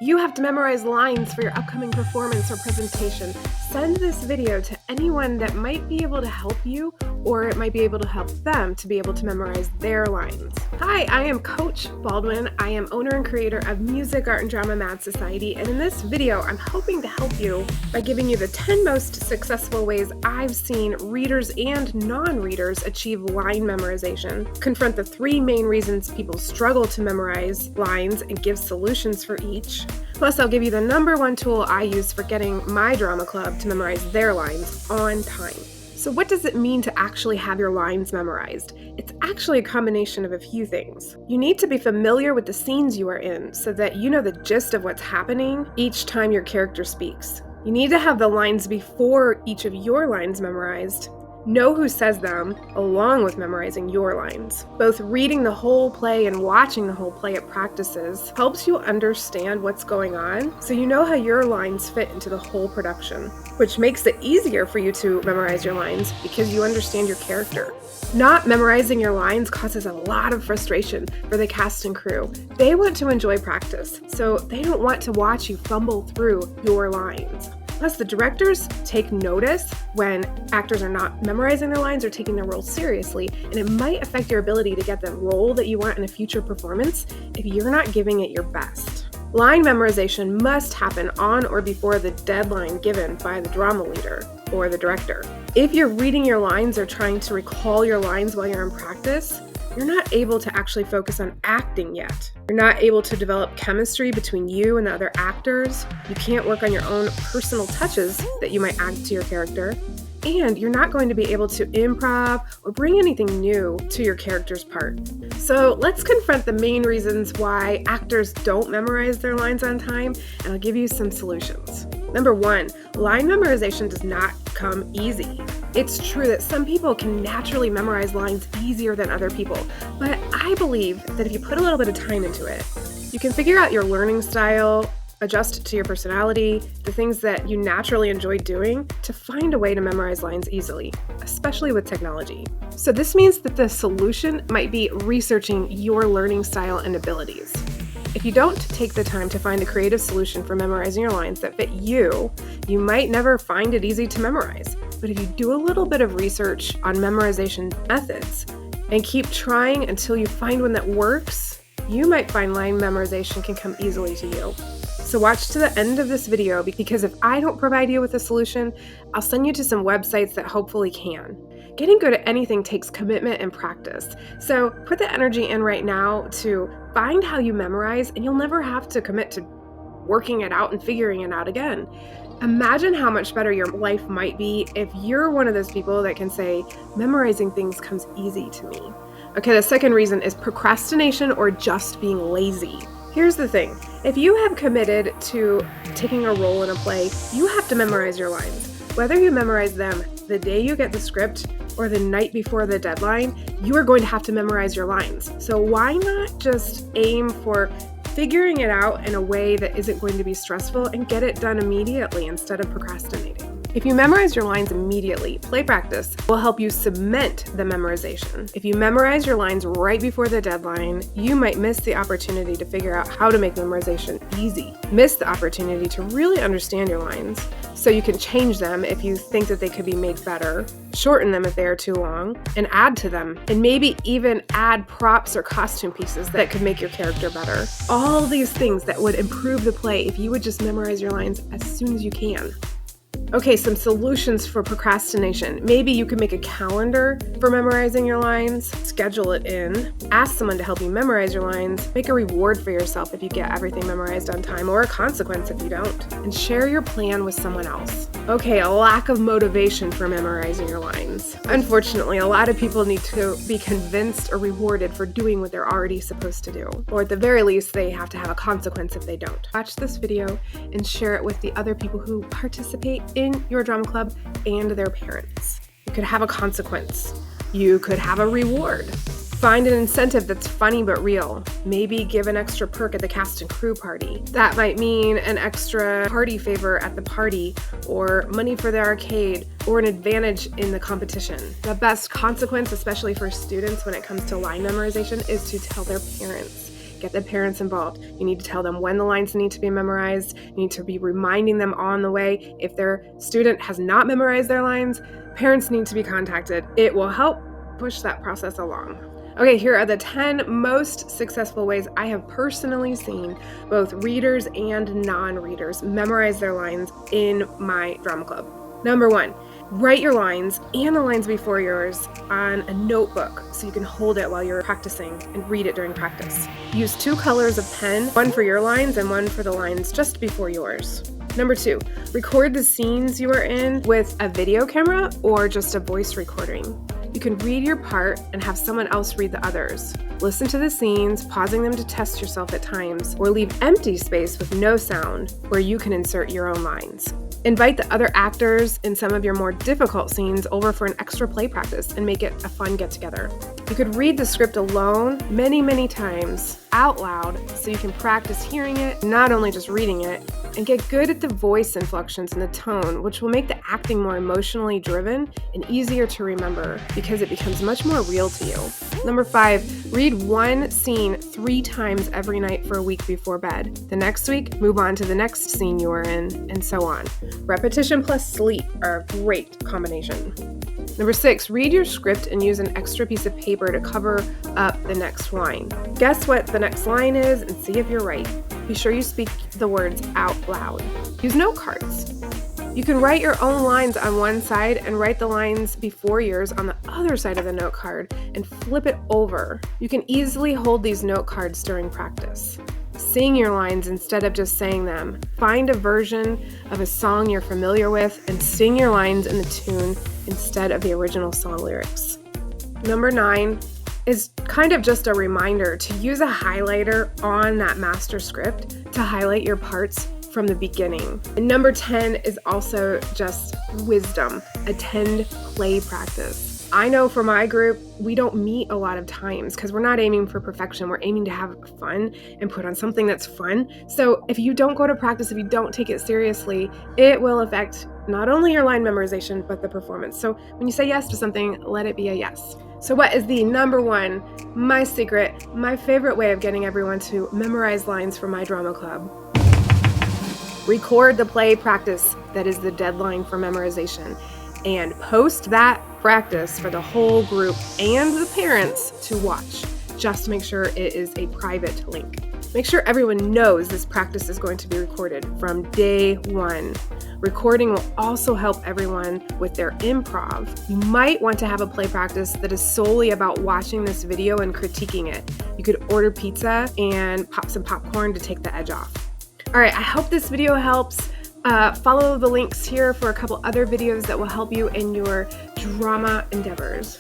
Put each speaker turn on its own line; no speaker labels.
You have to memorize lines for your upcoming performance or presentation. Send this video to anyone that might be able to help you, or it might be able to help them to be able to memorize their lines. Hi, I am Coach Baldwin. I am owner and creator of Music, Art, and Drama Mad Society, and in this video, I'm hoping to help you by giving you the 10 most successful ways I've seen readers and non-readers achieve line memorization, confront the 3 main reasons people struggle to memorize lines, and give solutions for each. Plus, I'll give you the #1 tool I use for getting my drama club to memorize their lines on time. So what does it mean to actually have your lines memorized? It's actually a combination of a few things. You need to be familiar with the scenes you are in so that you know the gist of what's happening each time your character speaks. You need to have the lines before each of your lines memorized. Know who says them, along with memorizing your lines. Both reading the whole play and watching the whole play at practices helps you understand what's going on, so you know how your lines fit into the whole production, which makes it easier for you to memorize your lines because you understand your character. Not memorizing your lines causes a lot of frustration for the cast and crew. They want to enjoy practice, so they don't want to watch you fumble through your lines. Plus, the directors take notice when actors are not memorizing their lines or taking their role seriously, and it might affect your ability to get the role that you want in a future performance if you're not giving it your best. Line memorization must happen on or before the deadline given by the drama leader or the director. If you're reading your lines or trying to recall your lines while you're in practice, you're not able to actually focus on acting yet. You're not able to develop chemistry between you and the other actors. You can't work on your own personal touches that you might add to your character. And you're not going to be able to improv or bring anything new to your character's part. So let's confront the main reasons why actors don't memorize their lines on time, and I'll give you some solutions. #1, line memorization does not come easy. It's true that some people can naturally memorize lines easier than other people, but I believe that if you put a little bit of time into it, you can figure out your learning style, adjust to your personality, the things that you naturally enjoy doing to find a way to memorize lines easily, especially with technology. So this means that the solution might be researching your learning style and abilities. If you don't take the time to find a creative solution for memorizing your lines that fit you, you might never find it easy to memorize. But if you do a little bit of research on memorization methods and keep trying until you find one that works, you might find line memorization can come easily to you. So watch to the end of this video, because if I don't provide you with a solution, I'll send you to some websites that hopefully can. Getting good at anything takes commitment and practice. So put the energy in right now to find how you memorize, and you'll never have to commit to working it out and figuring it out again. Imagine how much better your life might be if you're one of those people that can say, memorizing things comes easy to me. Okay, the second reason is procrastination or just being lazy. Here's the thing. If you have committed to taking a role in a play, you have to memorize your lines. Whether you memorize them the day you get the script or the night before the deadline, you are going to have to memorize your lines. So why not just aim for figuring it out in a way that isn't going to be stressful and get it done immediately instead of procrastinating? If you memorize your lines immediately, play practice will help you cement the memorization. If you memorize your lines right before the deadline, you might miss the opportunity to figure out how to make memorization easy. Miss the opportunity to really understand your lines so you can change them if you think that they could be made better, shorten them if they are too long, and add to them, and maybe even add props or costume pieces that could make your character better. All these things that would improve the play if you would just memorize your lines as soon as you can. Okay, some solutions for procrastination. Maybe you could make a calendar for memorizing your lines, schedule it in, ask someone to help you memorize your lines, make a reward for yourself if you get everything memorized on time, or a consequence if you don't, and share your plan with someone else. Okay, a lack of motivation for memorizing your lines. Unfortunately, a lot of people need to be convinced or rewarded for doing what they're already supposed to do, or at the very least, they have to have a consequence if they don't. Watch this video and share it with the other people who participate in your drama club and their parents. You could have a consequence. You could have a reward. Find an incentive that's funny but real. Maybe give an extra perk at the cast and crew party. That might mean an extra party favor at the party, or money for the arcade, or an advantage in the competition. The best consequence, especially for students when it comes to line memorization, is to tell their parents. Get the parents involved. You need to tell them when the lines need to be memorized. You need to be reminding them on the way. If their student has not memorized their lines, parents need to be contacted. It will help push that process along. Okay, here are the 10 most successful ways I have personally seen both readers and non-readers memorize their lines in my drama club. Number 1, write your lines and the lines before yours on a notebook so you can hold it while you're practicing and read it during practice. Use 2 colors of pen, one for your lines and one for the lines just before yours. Number 2, record the scenes you are in with a video camera or just a voice recording. You can read your part and have someone else read the others. Listen to the scenes, pausing them to test yourself at times, or leave empty space with no sound where you can insert your own lines. Invite the other actors in some of your more difficult scenes over for an extra play practice and make it a fun get-together. You could read the script alone many times out loud so you can practice hearing it, not only just reading it, and get good at the voice inflections and the tone, which will make the acting more emotionally driven and easier to remember because it becomes much more real to you. Number 5, read one scene 3 times every night for a week before bed. The next week, move on to the next scene you are in, and so on. Repetition plus sleep are a great combination. Number 6, read your script and use an extra piece of paper to cover up the next line. Guess what the next line is and see if you're right. Be sure you speak the words out loud. Use note cards. You can write your own lines on one side and write the lines before yours on the other side of the note card and flip it over. You can easily hold these note cards during practice. Sing your lines instead of just saying them. Find a version of a song you're familiar with and sing your lines in the tune instead of the original song lyrics. Number 9 is kind of just a reminder to use a highlighter on that master script to highlight your parts from the beginning. And number 10 is also just wisdom. Attend play practice. I know for my group, we don't meet a lot of times because we're not aiming for perfection. We're aiming to have fun and put on something that's fun. So if you don't go to practice, if you don't take it seriously, it will affect not only your line memorization, but the performance. So when you say yes to something, let it be a yes. So what is the number 1, my secret, my favorite way of getting everyone to memorize lines for my drama club? Record the play practice that is the deadline for memorization and post that practice for the whole group and the parents to watch. Just make sure it is a private link. Make sure everyone knows this practice is going to be recorded from day 1. Recording will also help everyone with their improv. You might want to have a play practice that is solely about watching this video and critiquing it. You could order pizza and pop some popcorn to take the edge off. All right, I hope this video helps. Follow the links here for a couple other videos that will help you in your drama endeavors.